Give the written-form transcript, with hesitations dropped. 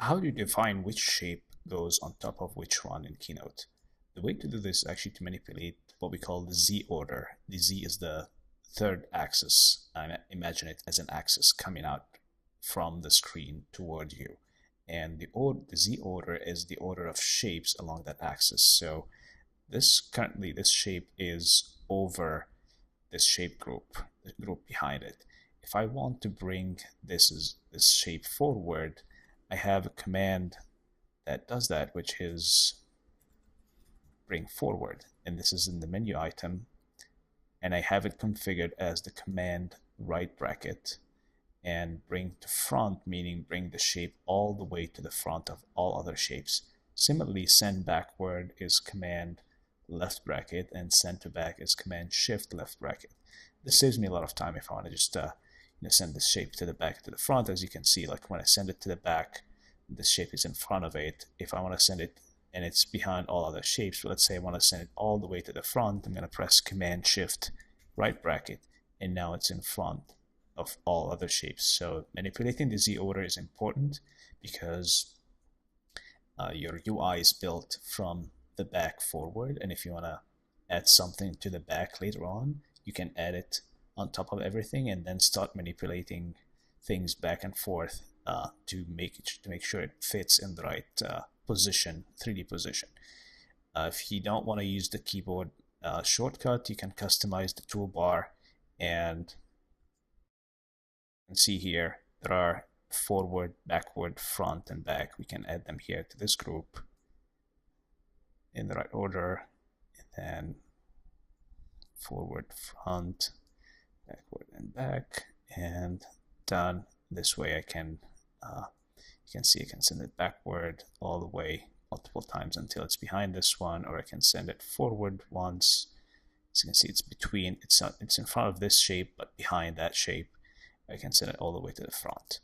How do you define which shape goes on top of which one in Keynote? The way to do this is actually to manipulate what we call the Z order. The Z is the third axis. I imagine it as an axis coming out from the screen toward you. And the Z order is the order of shapes along that axis. So currently this shape is over this shape group, the group behind it. If I want to bring this shape forward, I have a command that does that, which is bring forward. And this is in the menu item. And I have it configured as the command right bracket, and bring to front, meaning bring the shape all the way to the front of all other shapes. Similarly, send backward is command left bracket, and send to back is command shift left bracket. This saves me a lot of time if I want to just send this shape to the back to the front. As you can see, like when I send it to the back, this shape is in front of it. If I want to send it and it's behind all other shapes, but let's say I want to send it all the way to the front, I'm going to press command shift right bracket, and now it's in front of all other shapes. So manipulating the Z order is important because your UI is built from the back forward, and if you want to add something to the back later on, you can add it on top of everything and then start manipulating things back and forth to make sure it fits in the right position, 3D position. If you don't want to use the keyboard shortcut, you can customize the toolbar, and you can see here there are forward, backward, front, and back. We can add them here to this group in the right order, and then forward, front, backward, and back, and done. This way I can you can see I can send it backward all the way multiple times until it's behind this one, or I can send it forward once. As you can see, it's in front of this shape but behind that shape. I can send it all the way to the front.